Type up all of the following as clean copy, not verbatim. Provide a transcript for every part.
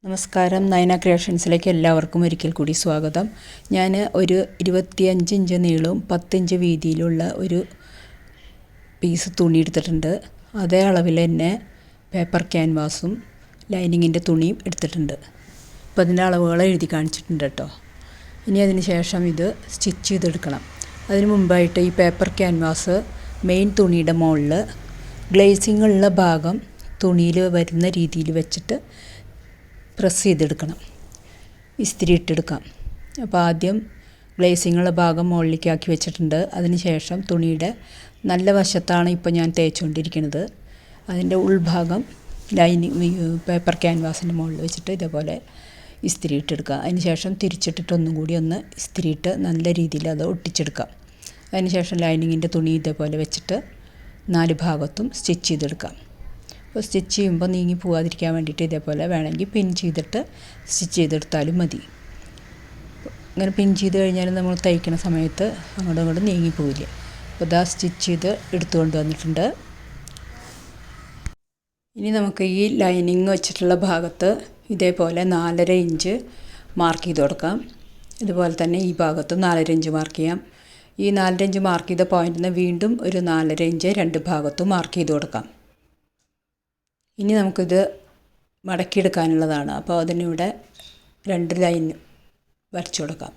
നമസ്കാരം, നയന ക്രിയേഷൻസിലേക്ക് എല്ലാവർക്കും ഒരിക്കൽ കൂടി സ്വാഗതം. ഞാൻ ഒരു 25 ഇഞ്ച് നീളവും 10 ഇഞ്ച് വീതിയിലുള്ള ഒരു പീസ് തുണി എടുത്തിട്ടുണ്ട്. അതേ അളവിൽ തന്നെ പേപ്പർ ക്യാൻവാസും ലൈനിങ്ങിൻ്റെ തുണിയും എടുത്തിട്ടുണ്ട്. അപ്പോൾ അതിൻ്റെ അളവുകൾ എഴുതി കാണിച്ചിട്ടുണ്ട് കേട്ടോ. ഇനി അതിന് ശേഷം ഇത് സ്റ്റിച്ച് ചെയ്തെടുക്കണം. അതിന് മുമ്പായിട്ട് ഈ പേപ്പർ ക്യാൻവാസ് മെയിൻ തുണിയുടെ മുകളിൽ ഗ്ലേസിംഗ് ഉള്ള ഭാഗം തുണിയിൽ വരുന്ന രീതിയിൽ വെച്ചിട്ട് പ്രസ് ചെയ്തെടുക്കണം, ഇസ്തിരി ഇട്ടെടുക്കാം. അപ്പോൾ ആദ്യം ഗ്ലേസിങ്ങുള്ള ഭാഗം മുകളിലേക്ക് ആക്കി വെച്ചിട്ടുണ്ട്. അതിന് ശേഷം തുണിയുടെ നല്ല വശത്താണ് ഇപ്പോൾ ഞാൻ തേച്ചുകൊണ്ടിരിക്കുന്നത്. അതിൻ്റെ ഉൾഭാഗം പേപ്പർ ക്യാൻവാസിൻ്റെ മുകളിൽ വെച്ചിട്ട് ഇതേപോലെ ഇസ്തിരി ഇട്ടെടുക്കുക. അതിന് ശേഷം തിരിച്ചിട്ടിട്ട് ഒന്നും കൂടി ഒന്ന് ഇസ്തിരി ഇട്ട് നല്ല രീതിയിൽ അത് ഒട്ടിച്ചെടുക്കാം. അതിന് ശേഷം ലൈനിങ്ങിൻ്റെ തുണി ഇതേപോലെ വെച്ചിട്ട് 4 ഭാഗത്തും സ്റ്റിച്ച് ചെയ്തെടുക്കാം. അപ്പോൾ സ്റ്റിച്ച് ചെയ്യുമ്പോൾ നീങ്ങി പോകാതിരിക്കാൻ വേണ്ടിയിട്ട് ഇതേപോലെ വേണമെങ്കിൽ പിൻ ചെയ്തിട്ട് സ്റ്റിച്ച് ചെയ്തെടുത്താലും മതി. അങ്ങനെ പിൻ ചെയ്ത് കഴിഞ്ഞാൽ നമ്മൾ തയ്ക്കുന്ന സമയത്ത് അങ്ങോട്ടും നീങ്ങി പോവില്ല. അപ്പോൾ ഇതാ സ്റ്റിച്ച് ചെയ്ത് എടുത്തുകൊണ്ട് വന്നിട്ടുണ്ട്. ഇനി നമുക്ക് ഈ ലൈനിങ് വെച്ചിട്ടുള്ള ഭാഗത്ത് ഇതേപോലെ 4.5 ഇഞ്ച് മാർക്ക് ചെയ്ത് കൊടുക്കാം. ഇതുപോലെ തന്നെ ഈ ഭാഗത്തും 4.5 ഇഞ്ച് മാർക്ക് ചെയ്യാം. ഈ 4.5 ഇഞ്ച് മാർക്ക് ചെയ്ത പോയിന്റിൽ നിന്ന് വീണ്ടും ഒരു 4.5 ഇഞ്ച് 2 ഭാഗത്തും മാർക്ക് ചെയ്ത് കൊടുക്കാം. ഇനി നമുക്കിത് മടക്കിയെടുക്കാനുള്ളതാണ്. അപ്പോൾ അതിനിവിടെ 2 ലൈൻ വരച്ചു കൊടുക്കാം.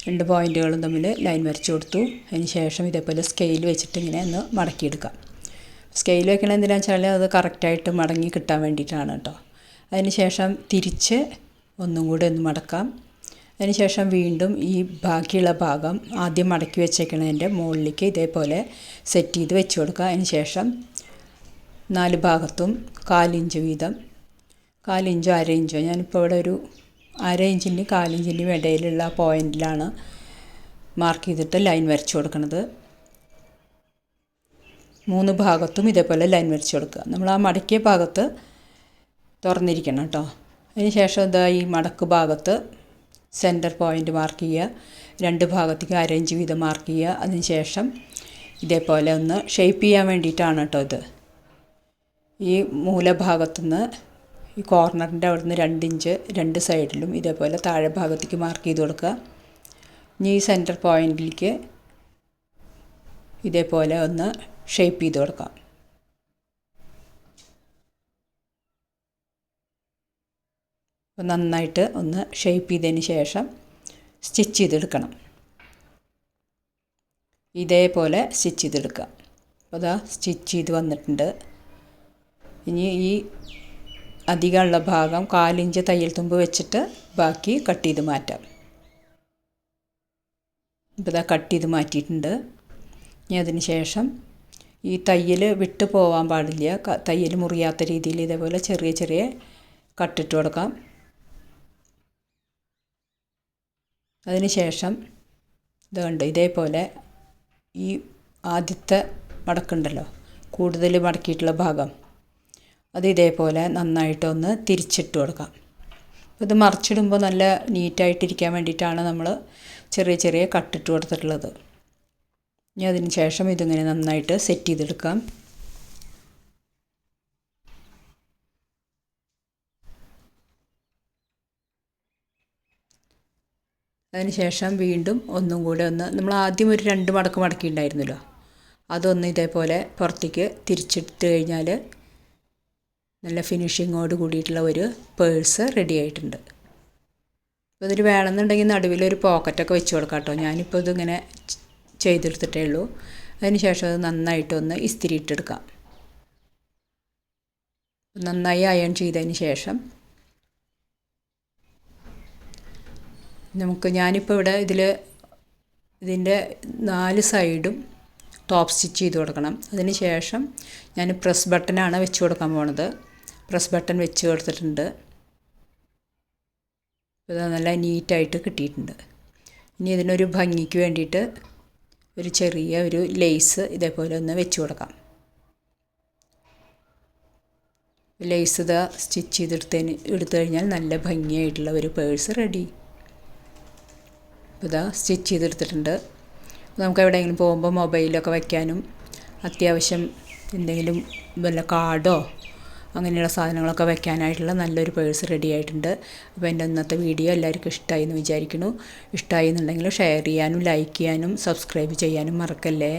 2 പോയിൻറ്റുകളും തമ്മിൽ ലൈൻ വരച്ചു കൊടുത്തു. അതിന് ശേഷം ഇതേപോലെ സ്കെയിൽ വെച്ചിട്ട് ഇങ്ങനെ ഒന്ന് മടക്കിയെടുക്കാം. സ്കെയിൽ വെക്കണത് എന്തിനാണെന്ന് വെച്ചാൽ അത് കറക്റ്റായിട്ട് മടങ്ങി കിട്ടാൻ വേണ്ടിയിട്ടാണ് കേട്ടോ. അതിന് ശേഷം തിരിച്ച് ഒന്നും കൂടെ ഒന്ന് മടക്കാം. അതിന് ശേഷം വീണ്ടും ഈ ബാക്കിയുള്ള ഭാഗം ആദ്യം മടക്കി വെച്ചേക്കണതിൻ്റെ മുകളിലേക്ക് ഇതേപോലെ സെറ്റ് ചെയ്ത് വെച്ച് കൊടുക്കുക. അതിന് ശേഷം 4 ഭാഗത്തും 1/4 ഇഞ്ച് വീതം, 1/4 ഇഞ്ചോ 1/2 ഇഞ്ചോ, ഞാനിപ്പോൾ ഇവിടെ ഒരു 1/2 ഇഞ്ചിൻ്റെയും 1/4 ഇഞ്ചിൻ്റെയും ഇടയിലുള്ള പോയിൻറ്റിലാണ് മാർക്ക് ചെയ്തിട്ട് ലൈൻ വരച്ചു കൊടുക്കുന്നത്. 3 ഭാഗത്തും ഇതേപോലെ ലൈൻ വരച്ചു കൊടുക്കുക. നമ്മൾ ആ മടക്കിയ ഭാഗത്ത് തുറന്നിരിക്കണം കേട്ടോ. അതിന് ശേഷം ഇതാ ഈ മടക്ക് ഭാഗത്ത് സെൻറ്റർ പോയിൻ്റ് മാർക്ക് ചെയ്യുക. 2 ഭാഗത്തേക്ക് 1/2 ഇഞ്ച് വീതം മാർക്ക് ചെയ്യുക. അതിന് ശേഷം ഇതേപോലെ ഒന്ന് ഷേപ്പ് ചെയ്യാൻ വേണ്ടിയിട്ടാണ് കേട്ടോ ഇത്. ഈ മൂലഭാഗത്തുനിന്ന് ഈ കോർണറിൻ്റെ അവിടെ നിന്ന് 2 ഇഞ്ച് 2 സൈഡിലും ഇതേപോലെ താഴെ ഭാഗത്തേക്ക് മാർക്ക് ചെയ്ത് കൊടുക്കുക. ഇനി ഈ സെൻറ്റർ പോയിൻറ്റിലേക്ക് ഇതേപോലെ ഒന്ന് ഷേപ്പ് ചെയ്ത് കൊടുക്കാം. അപ്പോൾ നന്നായിട്ട് ഒന്ന് ഷേപ്പ് ചെയ്തതിന് ശേഷം സ്റ്റിച്ച് ചെയ്തെടുക്കണം. ഇതേപോലെ സ്റ്റിച്ച് ചെയ്തെടുക്കുക. അപ്പോൾ അതാ സ്റ്റിച്ച് ചെയ്ത് വന്നിട്ടുണ്ട്. ഇനി ഈ അധികമുള്ള ഭാഗം 1/4 ഇഞ്ച് തയ്യൽ തുമ്പ് വെച്ചിട്ട് ബാക്കി കട്ട് ചെയ്ത് മാറ്റാം. ഇപ്പോൾ ഇതാ കട്ട് ചെയ്ത് മാറ്റിയിട്ടുണ്ട്. ഇനി അതിന് ശേഷം ഈ തയ്യൽ വിട്ട് പോകാൻ പാടില്ല. തയ്യൽ മുറിയാത്ത രീതിയിൽ ഇതേപോലെ ചെറിയ ചെറിയ കട്ടിട്ട് കൊടുക്കാം. അതിന് ശേഷം ഇതുണ്ട് ഇതേപോലെ ഈ ആദ്യത്തെ മടക്കുണ്ടല്ലോ, കൂടുതൽ മടക്കിയിട്ടുള്ള ഭാഗം, അത് ഇതേപോലെ നന്നായിട്ടൊന്ന് തിരിച്ചിട്ട് കൊടുക്കാം. ഇത് മറിച്ചിടുമ്പോൾ നല്ല നീറ്റായിട്ടിരിക്കാൻ വേണ്ടിയിട്ടാണ് നമ്മൾ ചെറിയ ചെറിയ കട്ടിട്ട് കൊടുത്തിട്ടുള്ളത്. ഇനി അതിന് ശേഷം ഇതിങ്ങനെ നന്നായിട്ട് സെറ്റ് ചെയ്തെടുക്കാം. അതിന് ശേഷം വീണ്ടും ഒന്നും കൂടെ നമ്മൾ ആദ്യം ഒരു 2 മടക്ക് മടക്കിയിട്ടുണ്ടായിരുന്നല്ലോ, അതൊന്ന് ഇതേപോലെ പുറത്തേക്ക് തിരിച്ചിട്ട് കഴിഞ്ഞാൽ നല്ല ഫിനിഷിങ്ങോട് കൂടിയിട്ടുള്ള ഒരു പേഴ്സ് റെഡി ആയിട്ടുണ്ട്. അപ്പോൾ ഇതിൽ വേണമെന്നുണ്ടെങ്കിൽ നടുവിലൊരു പോക്കറ്റൊക്കെ വെച്ച് കൊടുക്കാം കേട്ടോ. ഞാനിപ്പോൾ ഇതിങ്ങനെ ചെയ്തെടുത്തിട്ടേ ഉള്ളൂ. അതിന് ശേഷം അത് നന്നായിട്ടൊന്ന് ഇസ്തിരി ഇട്ടെടുക്കാം. നന്നായി അയൺ ചെയ്തതിന് ശേഷം ഞാനിപ്പോൾ ഇവിടെ ഇതിൻ്റെ 4 സൈഡും ടോപ്പ് സ്റ്റിച്ച് ചെയ്ത് കൊടുക്കണം. അതിന് ശേഷം ഞാൻ പ്രസ് ബട്ടനാണ് വെച്ച് കൊടുക്കാൻ പോണത്. പ്രസ് ബട്ടൺ വെച്ച് കൊടുത്തിട്ടുണ്ട്. ഇത് നല്ല നീറ്റായിട്ട് കിട്ടിയിട്ടുണ്ട്. ഇനി ഇതിനൊരു ഭംഗിക്ക് വേണ്ടിയിട്ട് ഒരു ചെറിയ ഒരു ലേസ് ഇതേപോലെ ഒന്ന് വെച്ച് കൊടുക്കാം. ലേസ് ഇതാ സ്റ്റിച്ച് എടുത്തു കഴിഞ്ഞാൽ നല്ല ഭംഗിയായിട്ടുള്ള ഒരു പേഴ്സ് റെഡി. ഇതാ സ്റ്റിച്ച് ചെയ്തെടുത്തിട്ടുണ്ട്. നമുക്ക് എവിടെയെങ്കിലും പോകുമ്പോൾ മൊബൈലൊക്കെ വയ്ക്കാനും അത്യാവശ്യം എന്തെങ്കിലും വല്ല കാർഡോ അങ്ങനെയുള്ള സാധനങ്ങളൊക്കെ വെക്കാനായിട്ടുള്ള നല്ലൊരു പേഴ്സ് റെഡി ആയിട്ടുണ്ട്. അപ്പോൾ എൻ്റെ ഇന്നത്തെ വീഡിയോ എല്ലാവർക്കും ഇഷ്ടമായി എന്ന് വിചാരിക്കുന്നു. ഇഷ്ടമായി എന്നുണ്ടെങ്കിൽ ഷെയർ ചെയ്യാനും ലൈക്ക് ചെയ്യാനും സബ്സ്ക്രൈബ് ചെയ്യാനും മറക്കല്ലേ.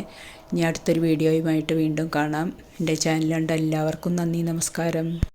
ഇനി അടുത്തൊരു വീഡിയോയുമായിട്ട് വീണ്ടും കാണാം. എൻ്റെ ചാനൽ കണ്ട എല്ലാവർക്കും നന്ദി, നമസ്കാരം.